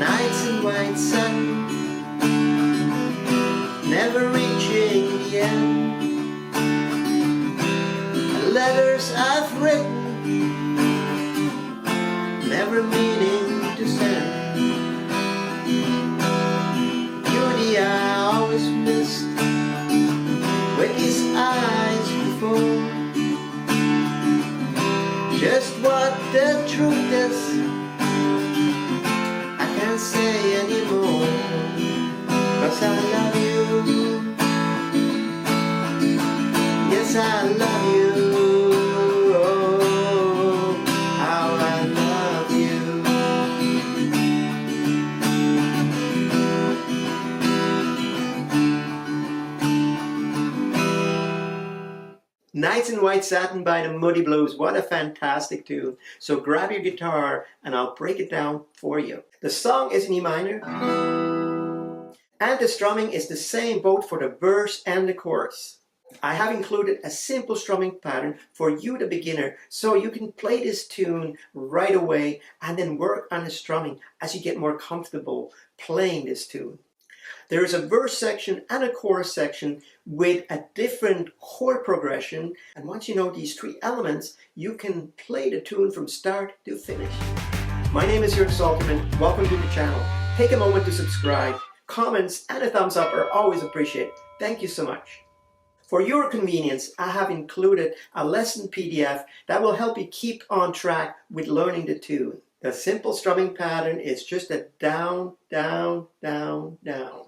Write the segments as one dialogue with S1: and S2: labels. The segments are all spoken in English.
S1: Nights in white satin, never reaching the end. Letters I've written, never meaning to send. Beauty I always missed with his eyes before. Just what the truth is, I can't say anymore, 'cause I love you. Yes, I love you. Oh, how I love you. Nights in White Satin by the Moody Blues. What a fantastic tune. So grab your guitar and I'll break it down for you. The song is in E minor, and the strumming is the same both for the verse and the chorus. I have included a simple strumming pattern for you, the beginner, so you can play this tune right away and then work on the strumming as you get more comfortable playing this tune. There is a verse section and a chorus section with a different chord progression, and once you know these three elements, you can play the tune from start to finish. My name is Jörg Salterman. Welcome to the channel. Take a moment to subscribe. Comments and a thumbs up are always appreciated. Thank you so much. For your convenience, I have included a lesson PDF that will help you keep on track with learning the tune. The simple strumming pattern is just a down, down, down, down.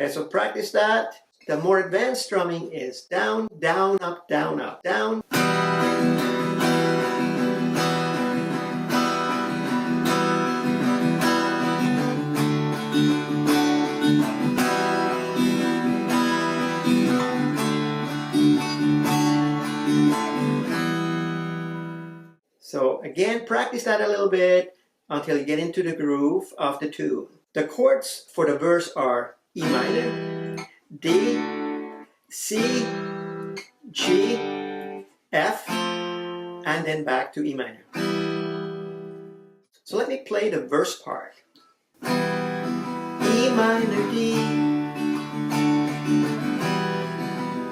S1: Okay, so practice that. The more advanced strumming is down, down, up, down, up, down. So again, practice that a little bit until you get into the groove of the tune. The chords for the verse are E minor, D, C, G, F, and then back to E minor. So let me play the verse part. E minor, D,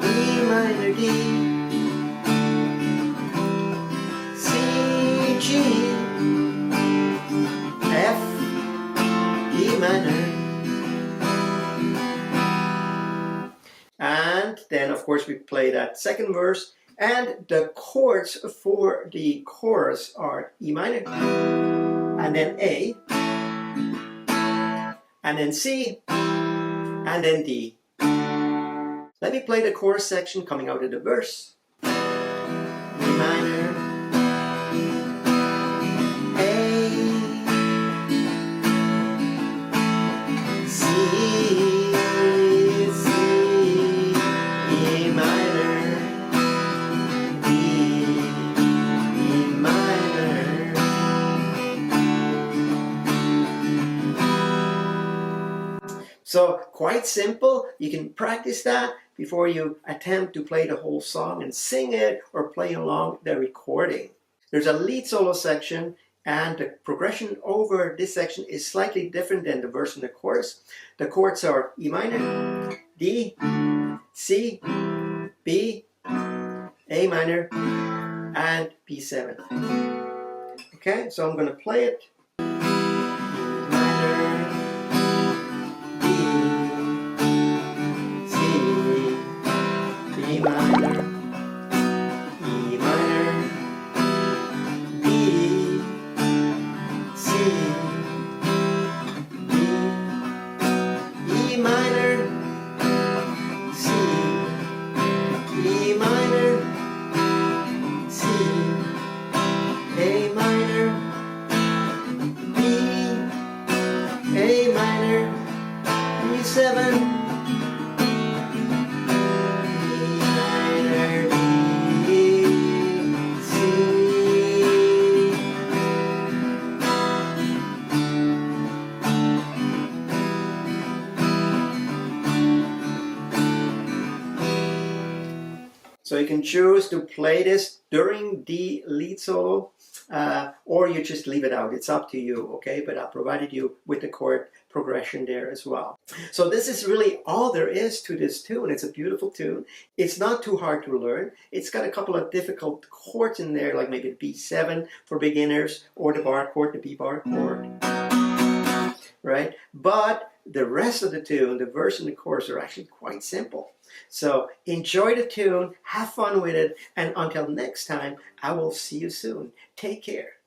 S1: E minor, D, G, F, E minor. And then of course we play that second verse, and the chords for the chorus are E minor, and then A, and then C, and then D. Let me play the chorus section coming out of the verse. E minor, so quite simple. You can practice that before you attempt to play the whole song and sing it or play along the recording. There's a lead solo section, and the progression over this section is slightly different than the verse and the chorus. The chords are E minor, D, C, B, A minor, and B7. Okay, so I'm going to play it. E minor, E minor, B, C, B, E minor, C, E minor, C, A minor, So you can choose to play this during the lead solo, or you just leave it out. It's up to you, okay? But I provided you with the chord progression there as well. So this is really all there is to this tune. It's a beautiful tune. It's not too hard to learn. It's got a couple of difficult chords in there, like maybe B7 for beginners, or the bar chord, the B bar chord, right? But the rest of the tune, the verse and the chorus, are actually quite simple. So enjoy the tune, have fun with it, and until next time, I will see you soon. Take care.